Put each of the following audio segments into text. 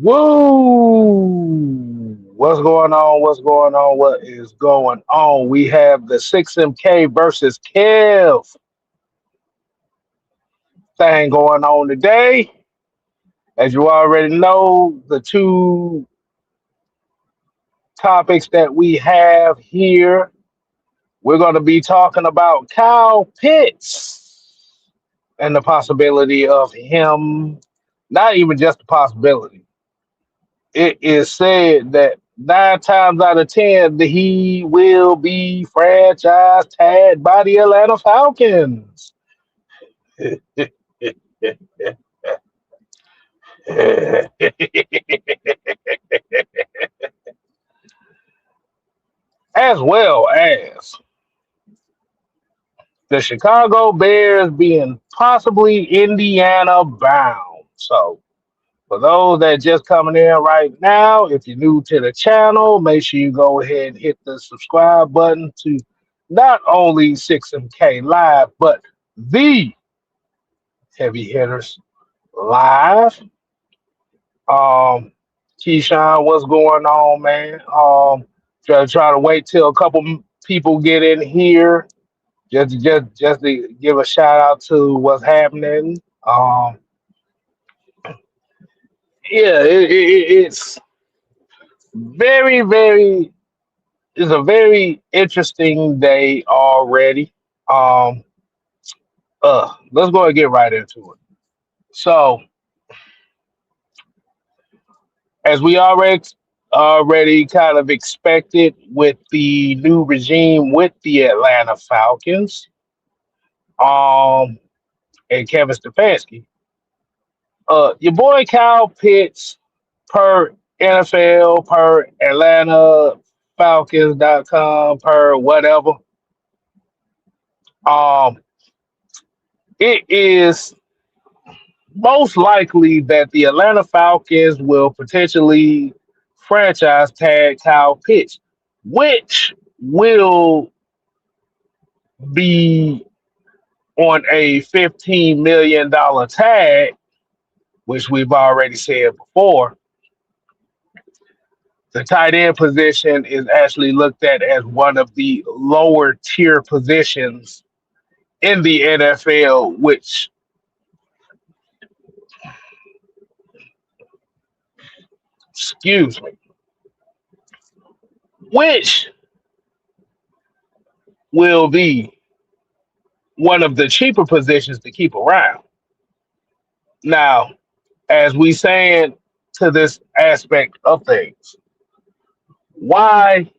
Woo! What's going on? What's going on? What is going on? We have the 6MK versus Kev thing going on today. As you already know, the two topics that we have here, we're going to be talking about Kyle Pitts and the possibility of him, not even just the possibility. It is said that 9 times out of 10 that he will be franchise tagged by the Atlanta Falcons. As well as the Chicago Bears being possibly Indiana bound. So for those that just coming in right now, if you're new to the channel, make sure you go ahead and hit the subscribe button to not only 6MK Live, but the Heavy Hitters Live. Keyshawn, what's going on, man? Try to wait till a couple people get in here, just to give a shout out to what's happening. Yeah, it's very, very. It's a very interesting day already. Um, let's go and get right into it. So, as we already kind of expected with the new regime with the Atlanta Falcons, um, and Kevin Stefanski, your boy Kyle Pitts, per NFL, per Atlanta Falcons.com, per whatever, um, it is most likely that the Atlanta Falcons will potentially franchise tag Kyle Pitts, which will be on a $15 million tag, which we've already said before. The tight end position is actually looked at as one of the lower tier positions in the NFL, excuse me, which will be one of the cheaper positions to keep around. Now, as we saying to this aspect of things, why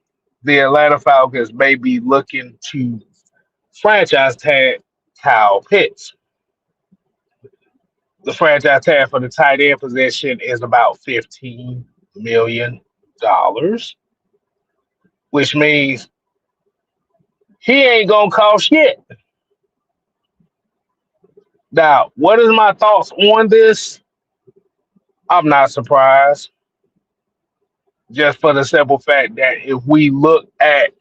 the Atlanta Falcons may be looking to franchise tag Kyle Pitts. The franchise tag for the tight end position is about $15 million, which means he ain't gonna cost shit. Now, what is my thoughts on this? I'm not surprised, just for the simple fact that if we look at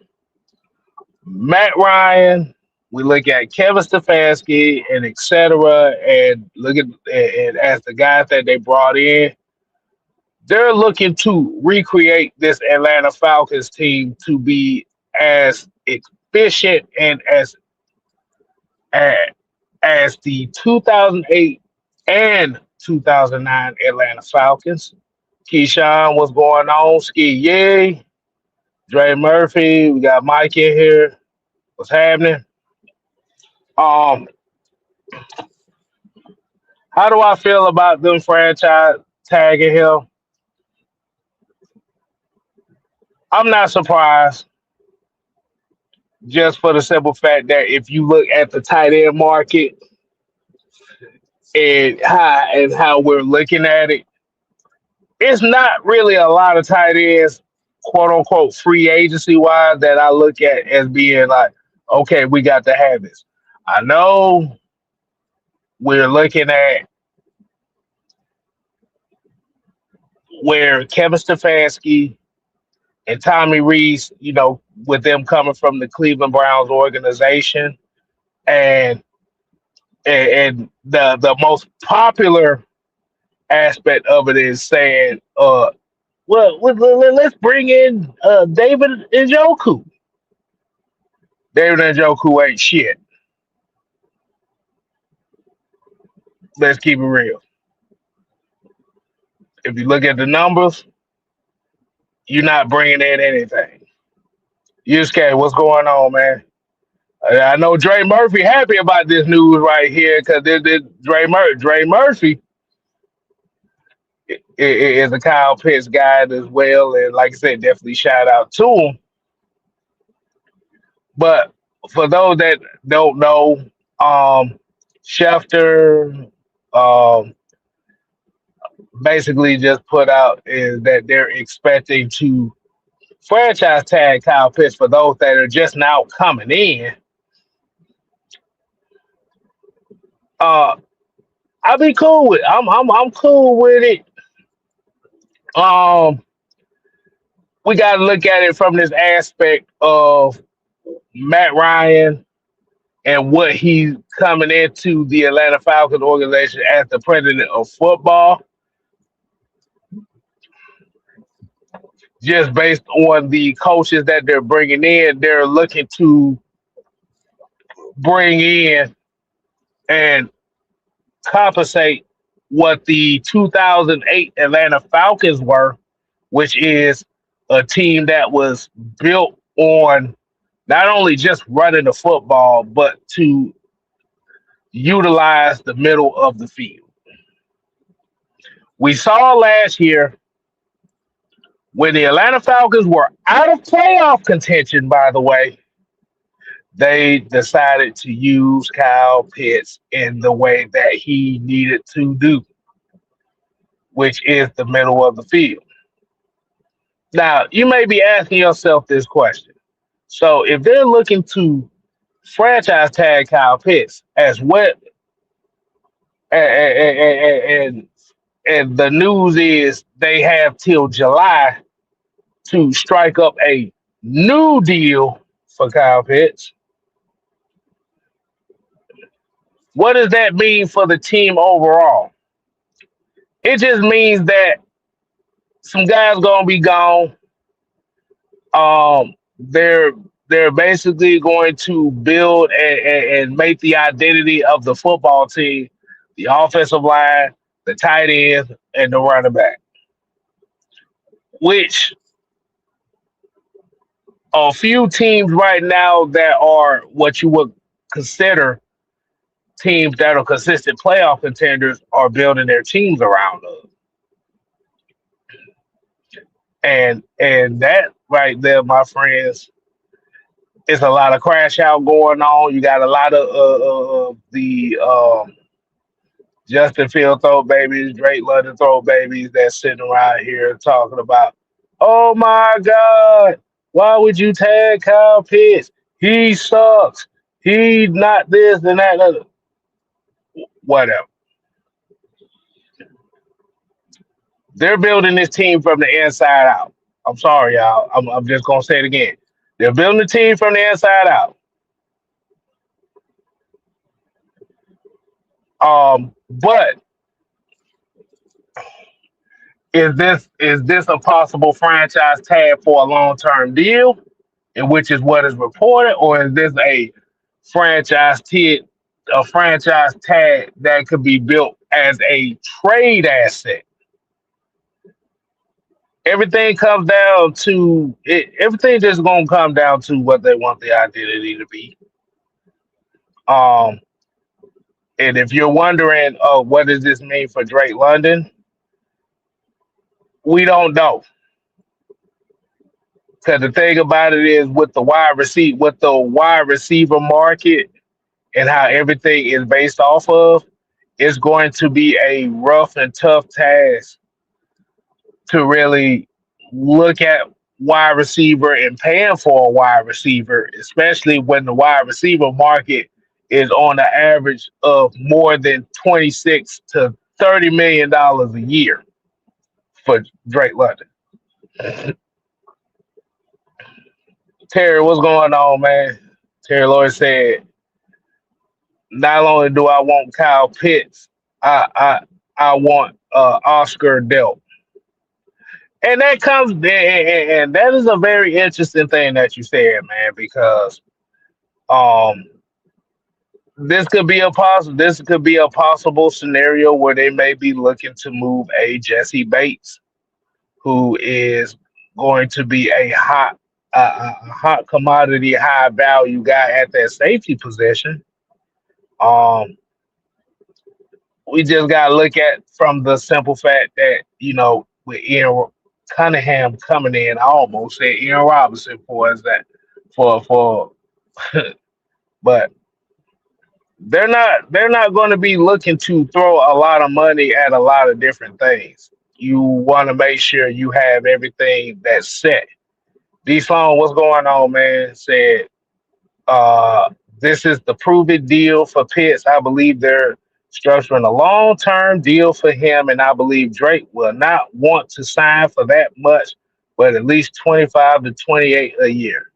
Matt Ryan, we look at Kevin Stefanski and etc., and look at and as the guys that they brought in, they're looking to recreate this Atlanta Falcons team to be as efficient and as, as the 2008 and 2009 Atlanta Falcons. Keyshawn, what's going on? Ski Yay, Dre Murphy, we got Mike in here. What's happening? Um, how do I feel about them franchise tagging him? I'm not surprised, just for the simple fact that if you look at the tight end market and how we're looking at it, it's not really a lot of tight ends, quote unquote, free agency wise that I look at as being like, okay, we got to have this. I know we're looking at where Kevin Stefanski and Tommy Rees, with them coming from the Cleveland Browns organization, and And the most popular aspect of it is saying, well, let's bring in David Njoku. David Njoku ain't shit. Let's keep it real. If you look at the numbers, you're not bringing in anything. You scared? What's going on, man? I know Dre Murphy happy about this news right here because Dre Murphy is a Kyle Pitts guy as well, and like I said, definitely shout out to him. But for those that don't know, Schefter um, basically just put out is that they're expecting to franchise tag Kyle Pitts for those that are just now coming in. Uh, I'll be cool with. I'm cool with it. Um, we got to look at it from this aspect of Matt Ryan and what he's coming into the Atlanta Falcons organization as the president of football, just based on the coaches that they're bringing in. They're looking to bring in and compensate what the 2008 Atlanta Falcons were, which is a team that was built on not only just running the football, but to utilize the middle of the field. We saw last year when the Atlanta Falcons were out of playoff contention, by the way, they decided to use Kyle Pitts in the way that he needed to do, which is the middle of the field. Now, you may be asking yourself this question. So, if they're looking to franchise tag Kyle Pitts as what, and, and the news is they have till July to strike up a new deal for Kyle Pitts. What does that mean for the team overall? It just means that some guys gonna be gone. They're basically going to build and make the identity of the football team, the offensive line, the tight end, and the running back, which a few teams right now that are what you would consider teams that are consistent playoff contenders are building their teams around us. And that right there, my friends, is a lot of crash out going on. You got a lot of the Justin Field throw babies, Drake London throw babies that's sitting around here talking about, oh my God, why would you tag Kyle Pitts? He sucks. He not this and that. And other. Whatever. They're building this team from the inside out. I'm sorry, y'all. I'm just gonna say it again. They're building the team from the inside out. But is this a possible franchise tag for a long term deal, and which is what is reported, or is this a franchise tag that could be built as a trade asset? Everything comes down to it. Everything just gonna come down to what they want the identity to be. Um, and if you're wondering, what does this mean for Drake London? We don't know. Because the thing about it is with the wide receiver market and how everything is based off of, it's going to be a rough and tough task to really look at wide receiver and paying for a wide receiver, especially when the wide receiver market is on the average of more than 26 to $30 million a year for Drake London. Terry, what's going on, man? Terry Lloyd said Not only do I want Kyle Pitts, I I I want Oscar Delp. And that comes and that is a very interesting thing that you said, man, because um this could be a possible scenario where they may be looking to move a Jesse Bates, who is going to be a hot commodity, high value guy at that safety position. Um, we just gotta look at from the simple fact that with Ian Cunningham coming in, I almost said Ian Robinson for us that for but they're not going to be looking to throw a lot of money at a lot of different things. You want to make sure you have everything that's set. D Sloan, what's going on, man? Said uh, this is the prove it deal for Pitts. I believe they're structuring a long term deal for him, and I believe Drake will not want to sign for that much, but at least 25 to 28 a year.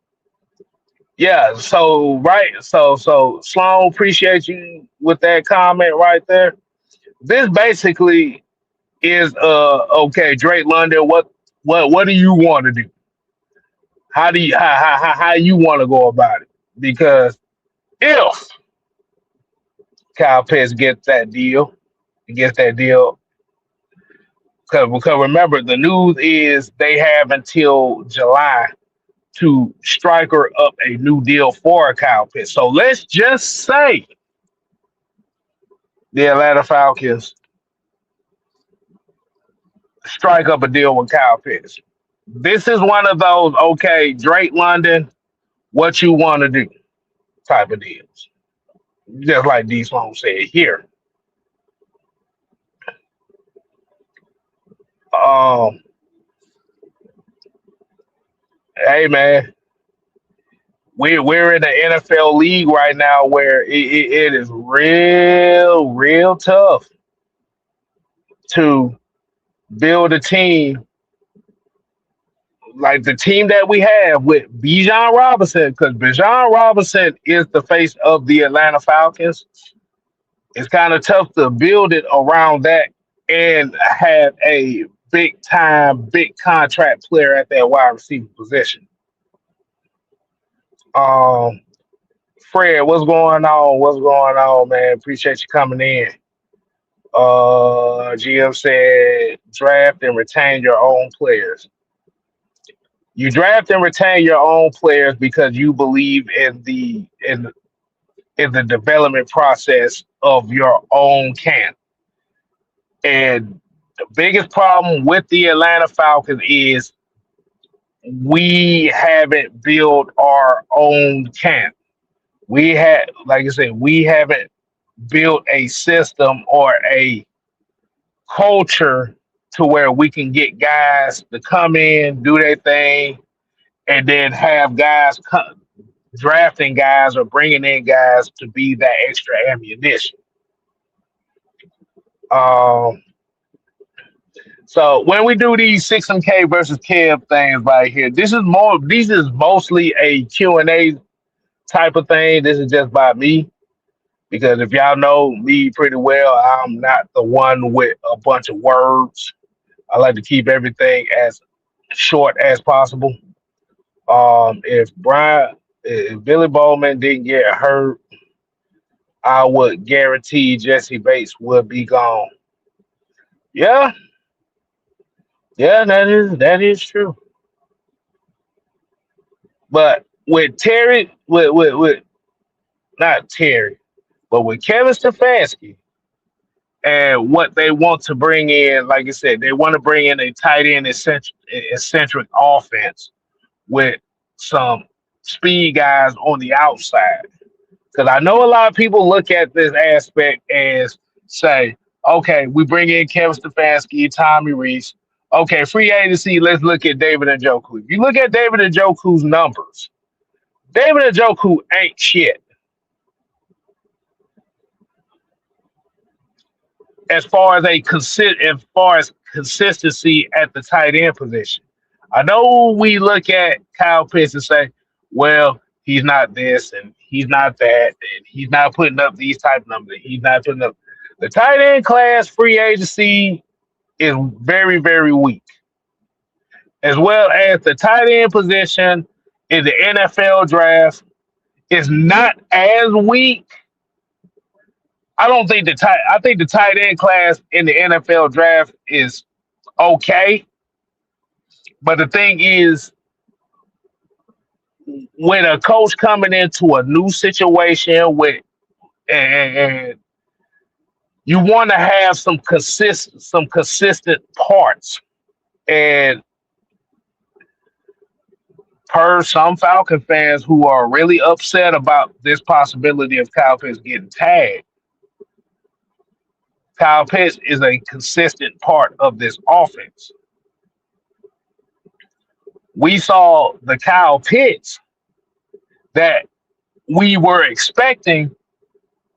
Yeah, so right, so Sloan, appreciate you with that comment right there. This basically is okay, Drake London, what do you want to do? How you want to go about it? Because if Kyle Pitts gets that deal, because remember the news is they have until July to striker up a new deal for Kyle Pitts. So let's just say the Atlanta Falcons strike up a deal with Kyle Pitts. This is one of those okay, Drake London, what you want to do type of deals. Just like D Sloan said here. Um, hey man, we're in the NFL league right now where it is real tough to build a team like the team that we have with Bijan Robinson, because Bijan Robinson is the face of the Atlanta Falcons. It's kind of tough to build it around that and have a big time, big contract player at that wide receiver position. Um, Fred, what's going on? What's going on, man? Appreciate you coming in. GM said draft and retain your own players. You draft and retain your own players because you believe in the development process of your own camp. And the biggest problem with the Atlanta Falcons is we haven't built our own camp. We had, like I said, we haven't built a system or a culture to where we can get guys to come in, do their thing, and then have guys drafting guys or bringing in guys to be that extra ammunition. Um, so when we do these 6MK versus Kev things right here, this is mostly a Q&A type of thing. This is just by me because if y'all know me pretty well, I'm not the one with a bunch of words. I like to keep everything as short as possible. If Billy Bowman didn't get hurt, I would guarantee Jesse Bates would be gone. Yeah, yeah, that is true. But with Terry, with not Terry, but with Kevin Stefanski and what they want to bring in, like I said, they want to bring in a tight end eccentric offense with some speed guys on the outside. Because I know a lot of people look at this aspect as say, okay, we bring in Kevin Stefanski, Tommy Reese. Okay, free agency, let's look at David Njoku. If you look at David Njoku's numbers, David Njoku ain't shit as far as consistency at the tight end position. I know we look at Kyle Pitts and say, well, he's not this and he's not that and he's not putting up these type of numbers. He's not putting up the tight end class free agency is very, very weak, as well as the tight end position in the NFL draft is not as weak. I don't think the tight. I think the tight end class in the NFL draft is okay, but the thing is, when a coach coming into a new situation with and you want to have some consistent parts, and per some Falcon fans who are really upset about this possibility of Kyle Pitts getting tagged, Kyle Pitts is a consistent part of this offense. We saw the Kyle Pitts that we were expecting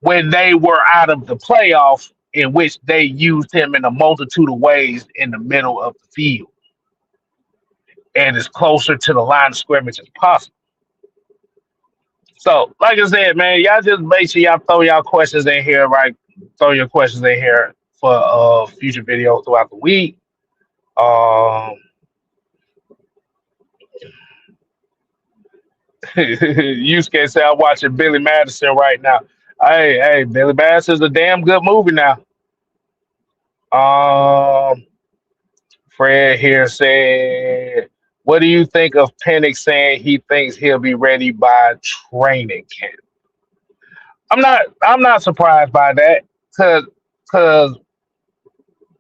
when they were out of the playoffs, in which they used him in a multitude of ways in the middle of the field and as closer to the line of scrimmage as possible. So, like I said, man, y'all just make sure y'all throw y'all questions in here, right? Throw your questions in here for future videos throughout the week. Yusuke said I'm watching Billy Madison right now. Hey, Billy Madison's a damn good movie now. Fred here said, what do you think of Penix saying he thinks he'll be ready by training camp? I'm not surprised by that, because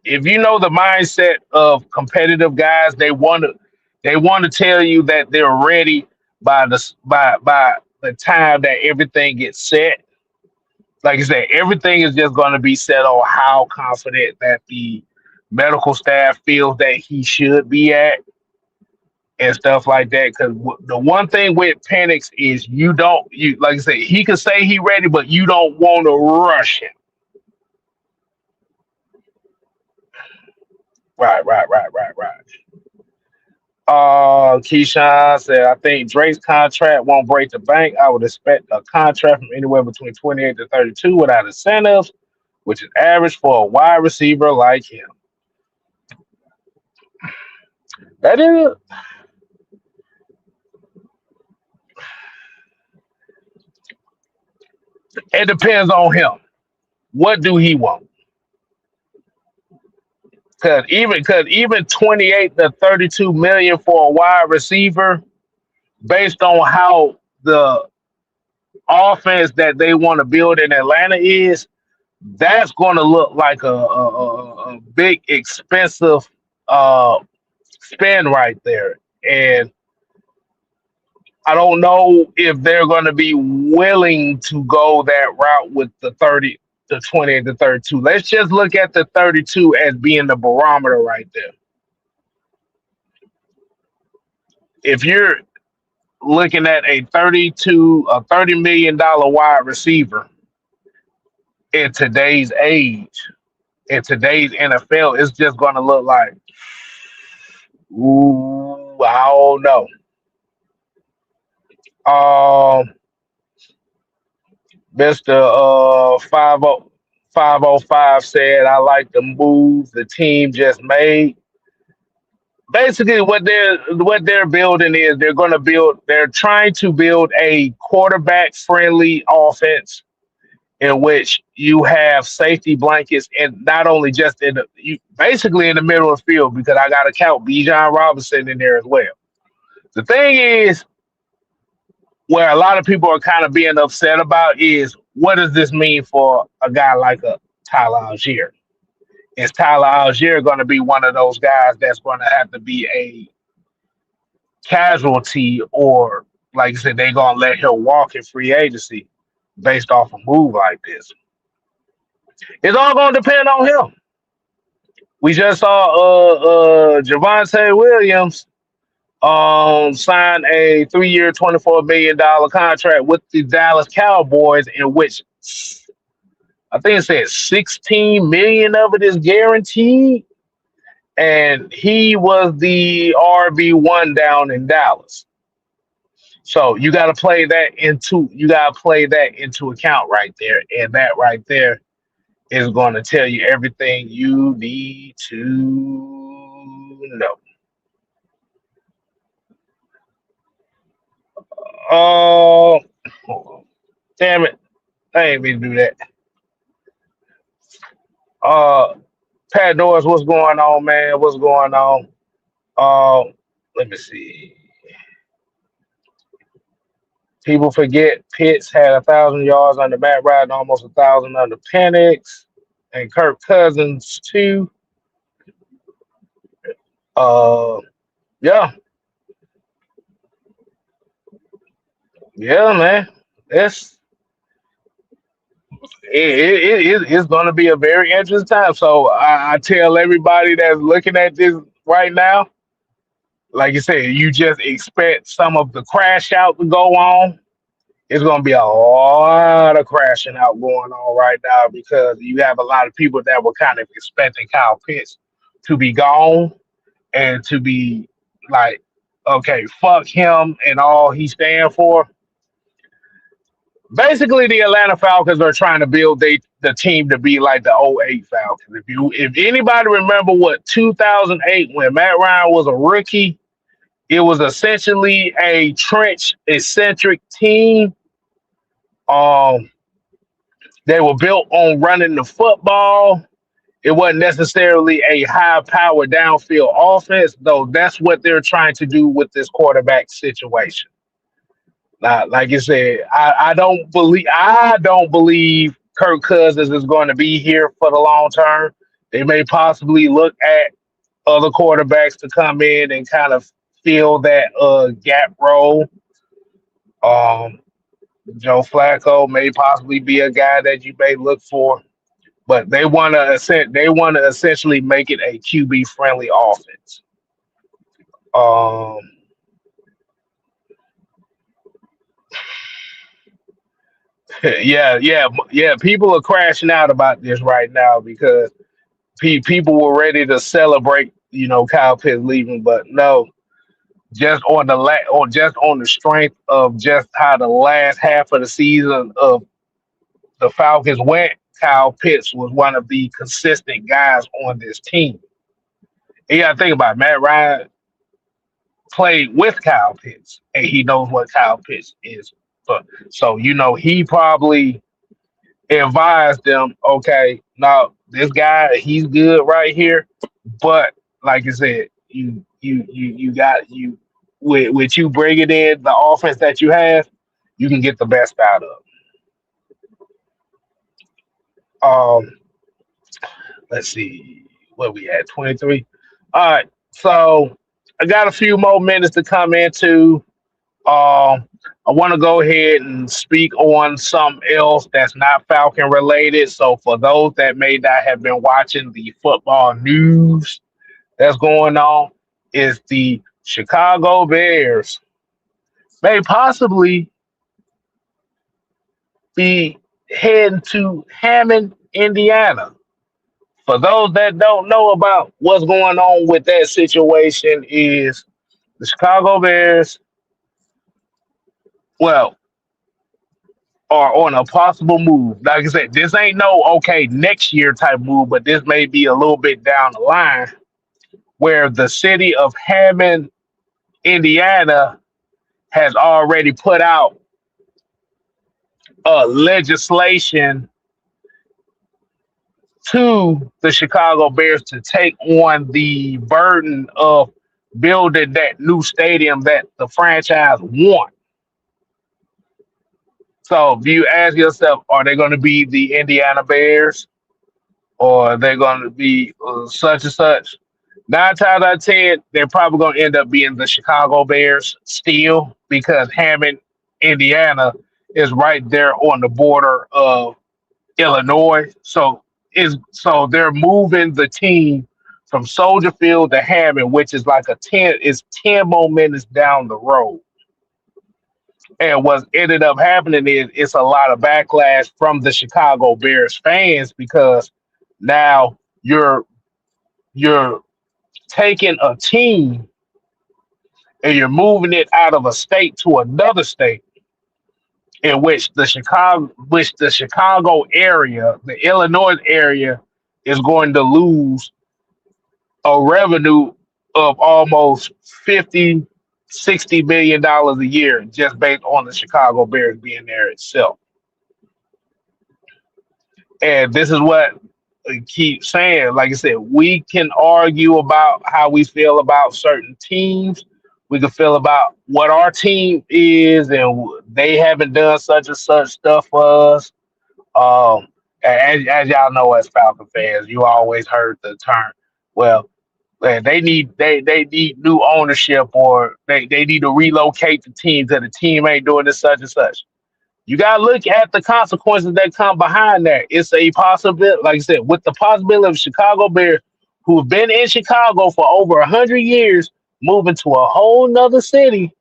if you know the mindset of competitive guys, they want to tell you that they're ready by the time that everything gets set. Like I said, everything is just going to be set on how confident that the medical staff feels that he should be at and stuff like that. Because the one thing with Penix is you like I said, he can say he ready, but you don't want to rush him. Right. Keyshawn said, I think Drake's contract won't break the bank. I would expect a contract from anywhere between 28 to 32 without incentives, which is average for a wide receiver like him. That is, it depends on him. What do he want? Because even 28 to 32 million for a wide receiver, based on how the offense that they want to build in Atlanta is, that's going to look like a big expensive spend right there. And I don't know if they're going to be willing to go that route with the 30, the 20, and the 32. Let's just look at the 32 as being the barometer right there. If you're looking at a $30 million wide receiver in today's age, in today's NFL, it's just going to look like, ooh, I don't know. Mr. 505 said, I like the move the team just made. Basically, what they're building is they're trying to build a quarterback friendly offense in which you have safety blankets, and not only just basically in the middle of the field, because I got to count Bijan Robinson in there as well. The thing is, where a lot of people are kind of being upset about is, what does this mean for a guy like a Tyler Algier? Is Tyler Algier going to be one of those guys that's going to have to be a casualty, or like I said, they're going to let him walk in free agency based off a move like this? It's all going to depend on him. We just saw Javonte Williams signed a 3-year, $24 million contract with the Dallas Cowboys, in which I think it said $16 million of it is guaranteed, and he was the RB1 down in Dallas. So you gotta play that into account right there. And that right there is gonna tell you everything you need to know. Oh, damn it. I ain't mean to do that. Uh Pat Norris, what's going on, man? What's going on? Let me see. People forget Pitts had 1,000 yards under Matt Ryan, almost 1,000 under Penix, and Kirk Cousins too. Uh, yeah, yeah, man. It's it's going to be a very interesting time. So I tell everybody that's looking at this right now, like you said, you just expect some of the crash out to go on. It's going to be a lot of crashing out going on right now because you have a lot of people that were kind of expecting Kyle Pitts to be gone and to be like, okay, fuck him and all he stand for. Basically, the Atlanta Falcons are trying to build the team to be like the '08 Falcons. If anybody remember what 2008 when Matt Ryan was a rookie, it was essentially a trench eccentric team. Um, they were built on running the football. It wasn't necessarily a high power downfield offense, though that's what they're trying to do with this quarterback situation. Like you said, I don't believe Kirk Cousins is going to be here for the long term. They may possibly look at other quarterbacks to come in and kind of fill that gap role. Um, Joe Flacco may possibly be a guy that you may look for, but they want to essentially make it a QB friendly offense. Um, yeah. People are crashing out about this right now because people were ready to celebrate, Kyle Pitts leaving, but no, or just on the strength of just how the last half of the season of the Falcons went. Kyle Pitts was one of the consistent guys on this team. And you got to think about it, Matt Ryan played with Kyle Pitts, and he knows what Kyle Pitts is. But so he probably advised them, okay, now this guy he's good right here, but like I said, you got with you bringing in the offense that you have, you can get the best out of. Um, let's see what we had 23. All right, so I got a few more minutes to come into. I want to go ahead and speak on something else that's not Falcon related. So for those that may not have been watching the football news that's going on, is the Chicago Bears may possibly be heading to Hammond, Indiana. For those that don't know about what's going on with that situation, is the Chicago Bears, well, are on a possible move. Like I said, this ain't no okay next year type move, but this may be a little bit down the line where the city of Hammond, Indiana, has already put out legislation to the Chicago Bears to take on the burden of building that new stadium that the franchise want. So if you ask yourself, are they going to be the Indiana Bears or are they going to be such and such? 9 times out of 10, they're probably going to end up being the Chicago Bears still because Hammond, Indiana is right there on the border of Illinois. So they're moving the team from Soldier Field to Hammond, which is like 10 more minutes down the road. And what ended up happening is it's a lot of backlash from the Chicago Bears fans because now you're taking a team and you're moving it out of a state to another state, in which the Chicago area, the Illinois area, is going to lose a revenue of almost 50, $60 million a year just based on the Chicago Bears being there itself. And this is what I keep saying. Like I said, we can argue about how we feel about certain teams. We can feel about what our team is, and they haven't done such and such stuff for us. Um, as y'all know, as Falcon fans, you always heard the term, well, man, they need new ownership, or they need to relocate the team because the team ain't doing this such and such. You gotta look at the consequences that come behind that. It's a possibility, like I said, with the possibility of Chicago Bears, who have been in Chicago for over 100 years, moving to a whole nother city.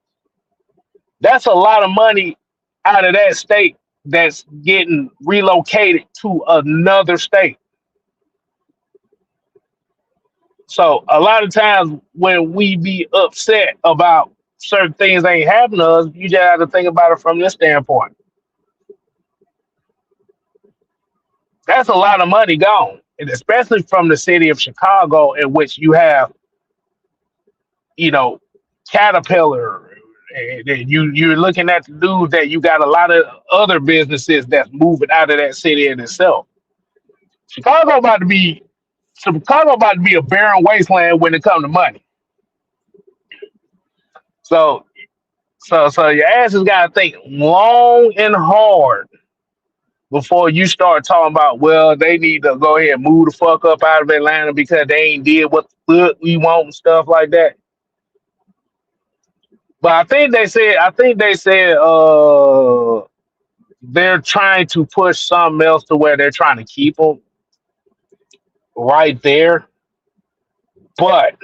That's a lot of money out of that state that's getting relocated to another state. So a lot of times when we be upset about certain things ain't happening to us, you just have to think about it from this standpoint. That's a lot of money gone, and especially from the city of Chicago, in which you have, you know, Caterpillar, and you're looking at the news that you got a lot of other businesses that's moving out of that city in itself. Chicago about to be Chicago about to be a barren wasteland when it comes to money. So so your ass has got to think long and hard before you start talking about, well, they need to go ahead and move the fuck up out of Atlanta because they ain't did what the fuck we want and stuff like that. But I think they said they're trying to push something else to where they're trying to keep them right there. But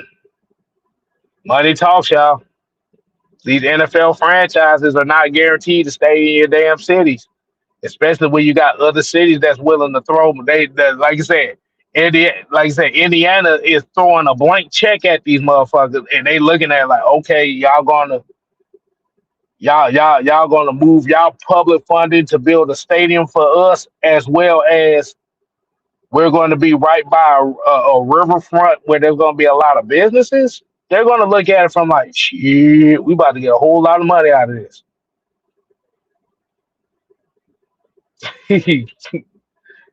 money talks, y'all. These NFL franchises are not guaranteed to stay in your damn cities, especially when you got other cities that's willing to throw. Like I said, Indiana is throwing a blank check at these motherfuckers, and they looking at it like, okay, y'all gonna move y'all public funding to build a stadium for us, as well as we're going to be right by a riverfront where there's going to be a lot of businesses. They're going to look at it from like, shit, we about to get a whole lot of money out of this.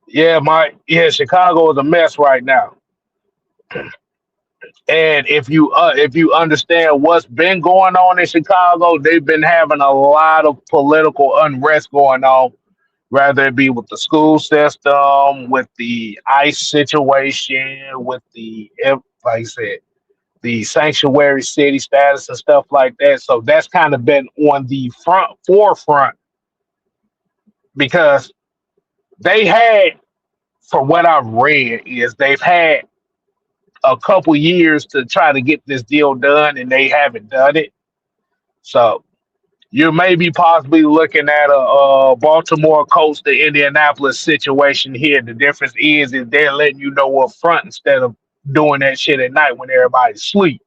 Yeah, Chicago is a mess right now. And if you understand what's been going on in Chicago, they've been having a lot of political unrest going on, whether it be with the school system, with the ICE situation, with like I said, the sanctuary city status and stuff like that. So that's kind of been on the forefront because they had, for what I've read, is they've had a couple years to try to get this deal done and they haven't done it. So you may be possibly looking at a Baltimore Colts to Indianapolis situation here. The difference is they're letting you know up front instead of doing that shit at night when everybody's asleep.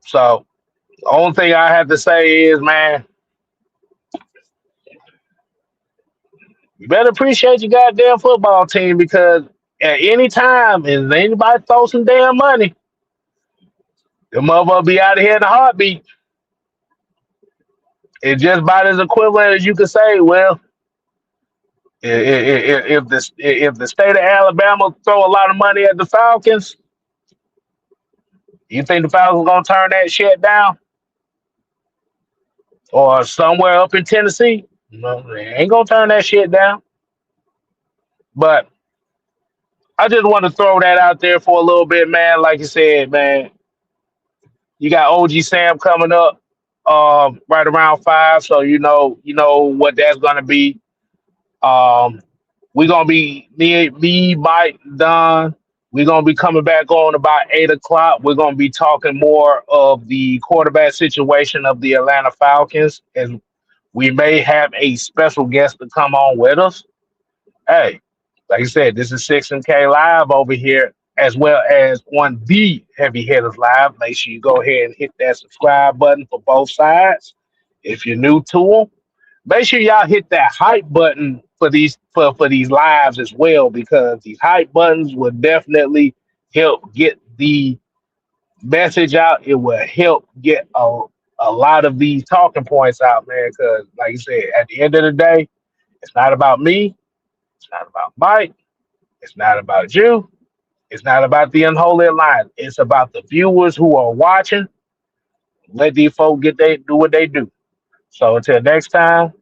So the only thing I have to say is, man, you better appreciate your goddamn football team because at any time, if anybody throw some damn money, the motherfucker be out of here in a heartbeat. It's just about as equivalent as you could say, well, if the state of Alabama throw a lot of money at the Falcons, you think the Falcons gonna turn that shit down? Or somewhere up in Tennessee? No, they ain't gonna turn that shit down. But I just want to throw that out there for a little bit, man. Like you said, man, you got OG Sam coming up right around 5, so you know what that's gonna be. Um, we're gonna be me, Mike, Don. We're gonna be coming back on about 8 o'clock. We're gonna be talking more of the quarterback situation of the Atlanta Falcons, and we may have a special guest to come on with us. Hey, like I said, this is 6 and K live over here. as well as on the Heavy Hitters Live. Make sure you go ahead and hit that subscribe button for both sides. If you're new to them, make sure y'all hit that hype button for these lives as well, because these hype buttons will definitely help get the message out. It will help get a lot of these talking points out, man. Because like you said, at the end of the day, it's not about me. It's not about Mike. It's not about you. It's not about the unholy alliance. It's about the viewers who are watching. Let these folks get they do what they do. So until next time,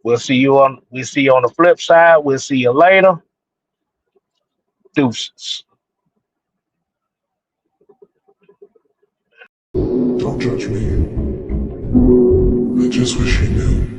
we see you on the flip side. We'll see you later. Deuces. Don't judge me. I just wish you knew.